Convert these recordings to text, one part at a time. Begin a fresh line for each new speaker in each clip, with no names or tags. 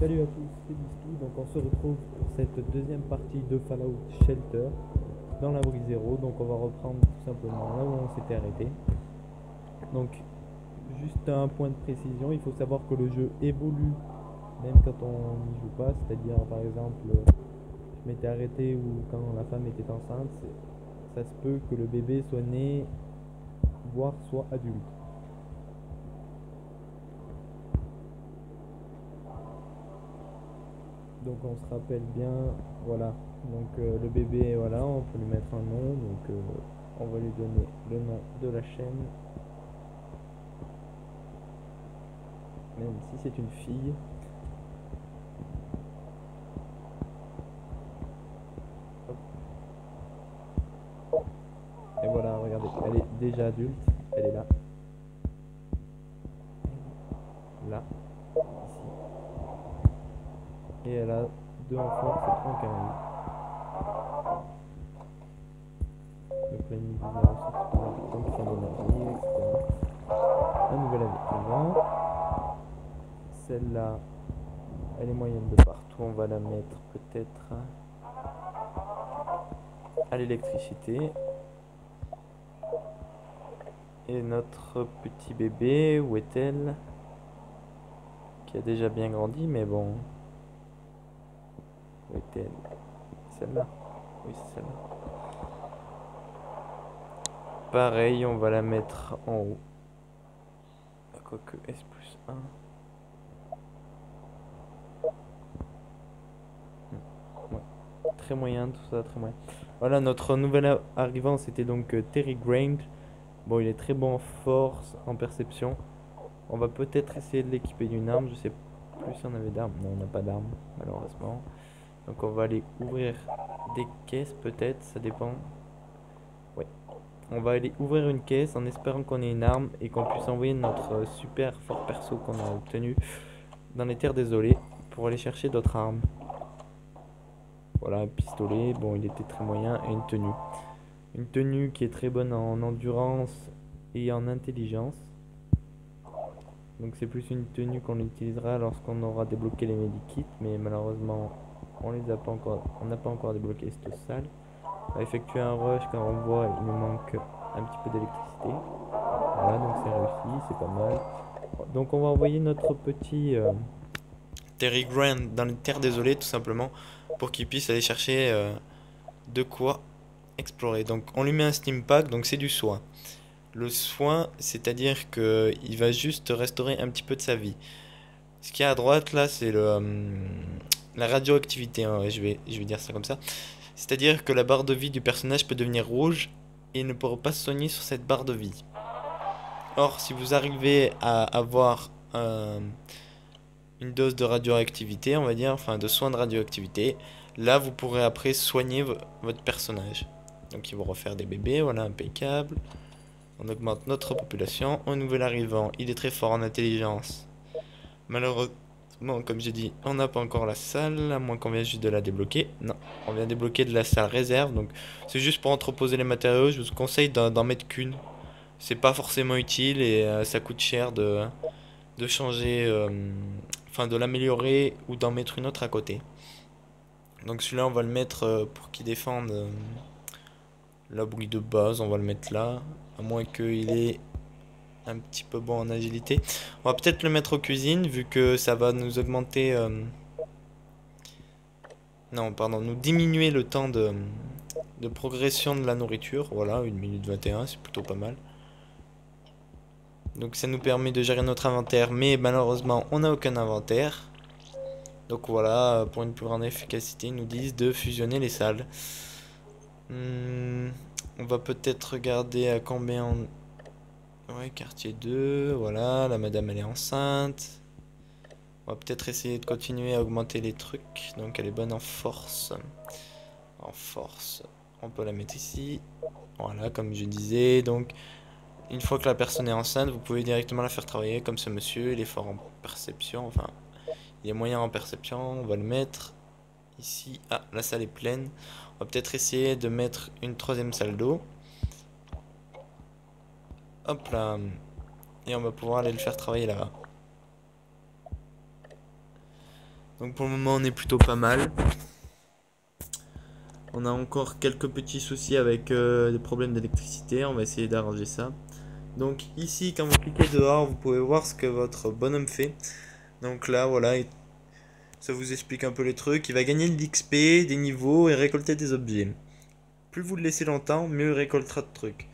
Salut à tous, c'est Bistou. Donc on se retrouve pour cette deuxième partie de Fallout Shelter dans l'abri zéro. Donc on va reprendre tout simplement là où on s'était arrêté. Donc juste un point de précision, il faut savoir que le jeu évolue même quand on n'y joue pas. C'est-à-dire par exemple, je m'étais arrêté où quand la femme était enceinte, ça se peut que le bébé soit né, voire soit adulte. Donc on se rappelle bien, voilà. Donc le bébé, voilà, on peut lui mettre un nom. Donc on va lui donner le nom de la chaîne, même si c'est une fille. Hop. Et voilà, regardez, elle est déjà adulte, elle est là, là, ici. Et elle a deux en force et trois en cavalerie. Donc là, il nous dit la ressource pour la production d'énergie, etc. Un nouvel arrivant. Celle-là, elle est moyenne de partout. On va la mettre peut-être à l'électricité. Et notre petit bébé, où est-elle? Qui a déjà bien grandi, mais bon. Où est-elle? Celle-là? Oui, c'est celle-là. Pareil, on va la mettre en haut. Quoique S plus 1. Ouais. Très moyen, tout ça, très moyen. Voilà, notre nouvel arrivant, c'était donc Terry Grange. Bon, il est très bon en force, en perception. On va peut-être essayer de l'équiper d'une arme. Je sais plus si on avait d'armes. Non, on n'a pas d'armes, malheureusement. Donc on va aller ouvrir des caisses peut-être, ça dépend. Ouais. On va aller ouvrir une caisse en espérant qu'on ait une arme et qu'on puisse envoyer notre super fort perso qu'on a obtenu dans les terres désolées pour aller chercher d'autres armes. Voilà, un pistolet, bon il était très moyen, et une tenue. Une tenue qui est très bonne en endurance et en intelligence. Donc c'est plus une tenue qu'on utilisera lorsqu'on aura débloqué les medikits, mais malheureusement on les a pas encore, on n'a pas encore débloqué cette salle. On va effectuer un rush car on voit il nous manque un petit peu d'électricité. Voilà, donc c'est réussi, c'est pas mal. Donc on va envoyer notre petit Terry Grant dans les terres désolées tout simplement pour qu'il puisse aller chercher de quoi explorer. Donc on lui met un steam pack, donc c'est du soin. Le soin, c'est-à-dire que il va juste restaurer un petit peu de sa vie. Ce qu'il y a à droite là, c'est la radioactivité, hein, ouais, je vais dire ça comme ça. C'est-à-dire que la barre de vie du personnage peut devenir rouge et il ne pourra pas se soigner sur cette barre de vie. Or, si vous arrivez à avoir une dose de radioactivité, on va dire, enfin de soins de radioactivité, là vous pourrez après soigner votre personnage. Donc ils vont refaire des bébés, voilà, impeccable. On augmente notre population. Un nouvel arrivant, il est très fort en intelligence. Malheureusement, comme j'ai dit, on n'a pas encore la salle, à moins qu'on vienne juste de la débloquer. Non, on vient débloquer de la salle réserve, donc c'est juste pour entreposer les matériaux. Je vous conseille d'en mettre qu'une. C'est pas forcément utile et ça coûte cher de changer, enfin de l'améliorer ou d'en mettre une autre à côté. Donc celui-là, on va le mettre pour qu'il défende l'abri de base, on va le mettre là, à moins qu'il ait un petit peu bon en agilité. On va peut-être le mettre aux cuisines vu que ça va nous augmenter... non, pardon, nous diminuer le temps de progression de la nourriture. Voilà, 1 minute 21, c'est plutôt pas mal. Donc ça nous permet de gérer notre inventaire, mais malheureusement on n'a aucun inventaire. Donc voilà, pour une plus grande efficacité, ils nous disent de fusionner les salles. On va peut-être regarder à combien on... Ouais, quartier 2, voilà, la madame elle est enceinte. On va peut-être essayer de continuer à augmenter les trucs. Donc elle est bonne en force. En force, on peut la mettre ici. Voilà, comme je disais, donc... Une fois que la personne est enceinte, vous pouvez directement la faire travailler comme ce monsieur, il est fort en perception, enfin, il est moyen en perception, on va le mettre ici. Ah, la salle est pleine. On va peut-être essayer de mettre une troisième salle d'eau. Hop là. Et on va pouvoir aller le faire travailler là-bas. Donc pour le moment on est plutôt pas mal. On a encore quelques petits soucis avec des problèmes d'électricité. On va essayer d'arranger ça. Donc ici quand vous cliquez dehors, vous pouvez voir ce que votre bonhomme fait. Donc là voilà, ça vous explique un peu les trucs. Il va gagner de l'XP, des niveaux et récolter des objets. Plus vous le laissez longtemps, mieux il récoltera de trucs.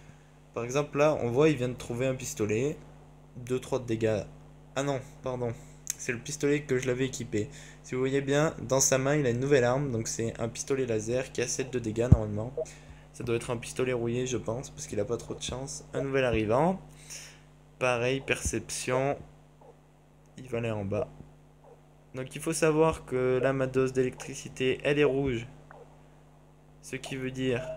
Par exemple là, on voit il vient de trouver un pistolet. 2-3 de dégâts. Ah non, pardon. C'est le pistolet que je l'avais équipé. Si vous voyez bien, dans sa main, il a une nouvelle arme. Donc c'est un pistolet laser qui a 7 de dégâts normalement. Ça doit être un pistolet rouillé, je pense, parce qu'il a pas trop de chance. Un nouvel arrivant. Pareil, perception. Il va aller en bas. Donc il faut savoir que là, ma dose d'électricité, elle est rouge. Ce qui veut dire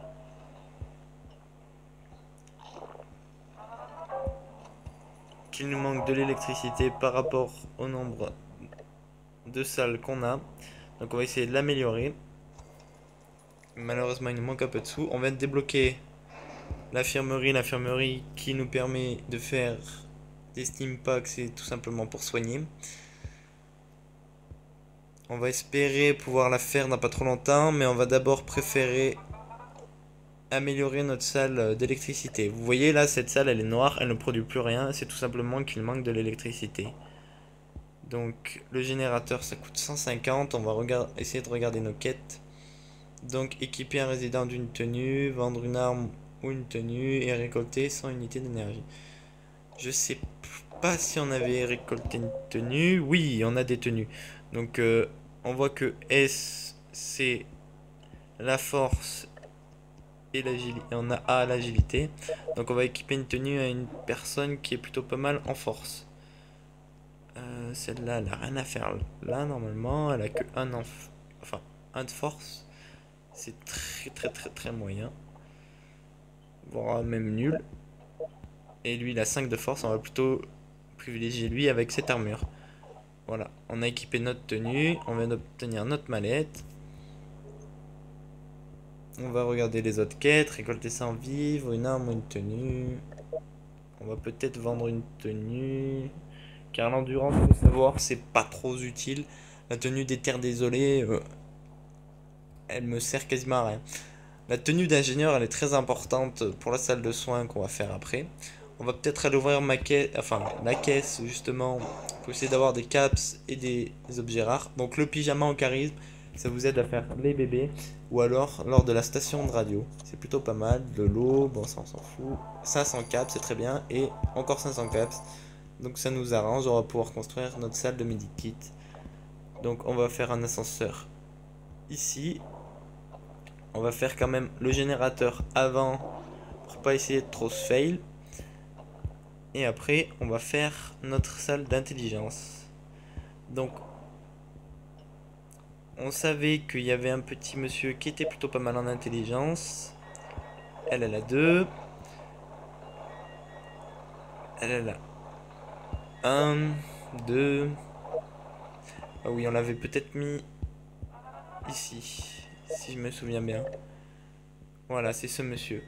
qu'il nous manque de l'électricité par rapport au nombre de salles qu'on a. Donc on va essayer de l'améliorer. Malheureusement il nous manque un peu de sous. On vient de débloquer l'infirmerie qui nous permet de faire des steam packs, c'est tout simplement pour soigner. On va espérer pouvoir la faire dans pas trop longtemps, mais on va d'abord préférer améliorer notre salle d'électricité. Vous voyez là, cette salle elle est noire, elle ne produit plus rien, c'est tout simplement qu'il manque de l'électricité. Donc le générateur ça coûte 150, on va essayer de regarder nos quêtes. Donc équiper un résident d'une tenue, vendre une arme ou une tenue et récolter 100 unités d'énergie. Je sais pas si on avait récolté une tenue. Oui, on a des tenues. Donc on voit que S c'est la force et l'agilité. On a A l'agilité. Donc on va équiper une tenue à une personne qui est plutôt pas mal en force. Celle-là, elle a rien à faire là normalement. Elle a que un de force. C'est très moyen. Voire même nul. Et lui, il a 5 de force. On va plutôt privilégier lui avec cette armure. Voilà. On a équipé notre tenue. On vient d'obtenir notre mallette. On va regarder les autres quêtes. Récolter 100 vivres, une arme ou une tenue. On va peut-être vendre une tenue. Car l'endurance, il faut savoir, c'est pas trop utile. La tenue des terres désolées, elle me sert quasiment à rien. La tenue d'ingénieur, elle est très importante pour la salle de soins qu'on va faire après. On va peut-être aller ouvrir la caisse justement pour essayer d'avoir des caps et des objets rares. Donc le pyjama en charisme, ça vous aide à faire les bébés. Ou alors lors de la station de radio. C'est plutôt pas mal. De l'eau, bon ça on s'en fout. 500 caps, c'est très bien. Et encore 500 caps. Donc ça nous arrange, on va pouvoir construire notre salle de medikit. Donc on va faire un ascenseur ici. On va faire quand même le générateur avant pour pas essayer de trop se fail. Et après on va faire notre salle d'intelligence. Donc on savait qu'il y avait un petit monsieur qui était plutôt pas mal en intelligence. Elle a 2. Elle a 1, 2. Ah oui, on l'avait peut-être mis ici, si je me souviens bien. Voilà, c'est ce monsieur.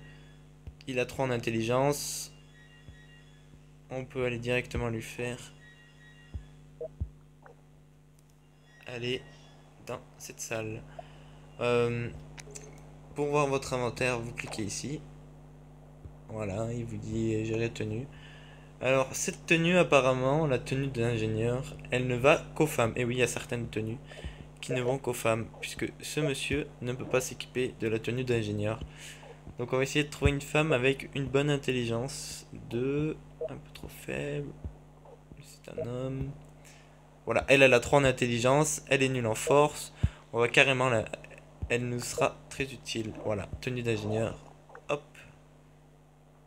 Il a 3 en intelligence. On peut aller directement lui faire aller dans cette salle. Pour voir votre inventaire, vous cliquez ici. Voilà, il vous dit gérer tenue. Alors, cette tenue, apparemment, la tenue de l'ingénieur, elle ne va qu'aux femmes. Et oui, il y a certaines tenues qui ne vont qu'aux femmes, puisque ce monsieur ne peut pas s'équiper de la tenue d'ingénieur. Donc on va essayer de trouver une femme avec une bonne intelligence. 2, un peu trop faible. C'est un homme. Voilà, elle a 3 en intelligence, elle est nulle en force. On va carrément la... Elle nous sera très utile. Voilà, tenue d'ingénieur. Hop.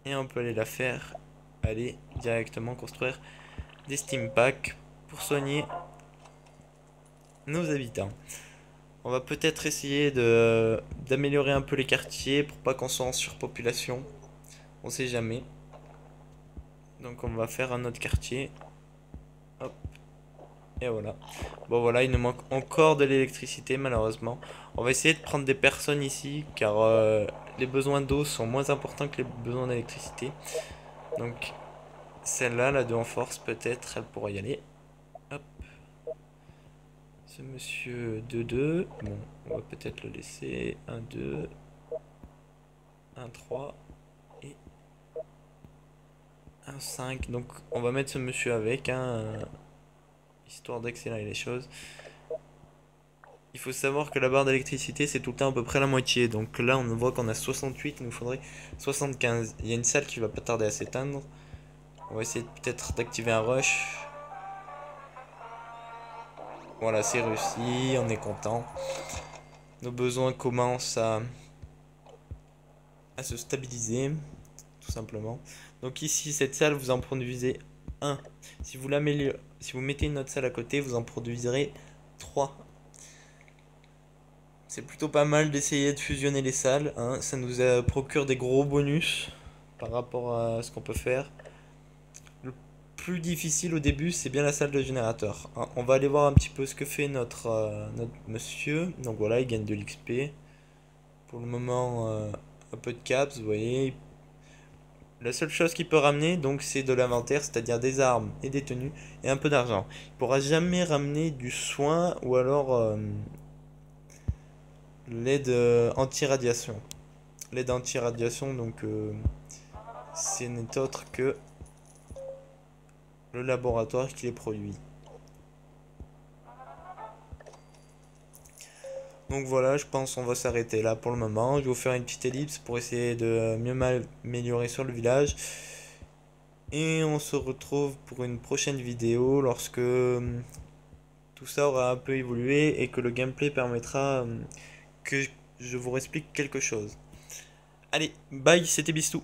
Et on peut aller la faire. Aller directement construire des steam packs pour soigner nos habitants. On va peut-être essayer d'améliorer un peu les quartiers pour pas qu'on soit en surpopulation. On sait jamais. Donc on va faire un autre quartier. Hop. Et voilà. Bon voilà, il nous manque encore de l'électricité malheureusement. On va essayer de prendre des personnes ici car les besoins d'eau sont moins importants que les besoins d'électricité. Donc celle-là, la 2 en force peut-être, elle pourra y aller. Hop. Ce monsieur 2-2. Bon, on va peut-être le laisser. 1-2. 1-3. Et 1-5. Donc on va mettre ce monsieur avec, hein, histoire d'accélérer les choses. Il faut savoir que la barre d'électricité, c'est tout le temps à peu près la moitié. Donc là, on voit qu'on a 68, il nous faudrait 75. Il y a une salle qui va pas tarder à s'éteindre. On va essayer peut-être d'activer un rush. Voilà, c'est réussi, on est content. Nos besoins commencent à se stabiliser, tout simplement. Donc ici, cette salle, vous en produisez 1. Si vous l'améliorez, si vous mettez une autre salle à côté, vous en produiserez 3. C'est plutôt pas mal d'essayer de fusionner les salles, hein. Ça nous procure des gros bonus par rapport à ce qu'on peut faire. Le plus difficile au début, c'est bien la salle de générateur, hein. On va aller voir un petit peu ce que fait notre monsieur. Donc voilà, il gagne de l'XP. Pour le moment, un peu de caps, vous voyez. La seule chose qu'il peut ramener, donc, c'est de l'inventaire, c'est-à-dire des armes et des tenues et un peu d'argent. Il pourra jamais ramener du soin ou alors l'aide anti-radiation. L'aide anti-radiation, donc, ce n'est autre que le laboratoire qui les produit. Donc voilà, je pense qu'on va s'arrêter là pour le moment. Je vais vous faire une petite ellipse pour essayer de mieux m'améliorer sur le village. Et on se retrouve pour une prochaine vidéo lorsque tout ça aura un peu évolué et que le gameplay permettra que je vous explique quelque chose. Allez, bye, c'était Bistou.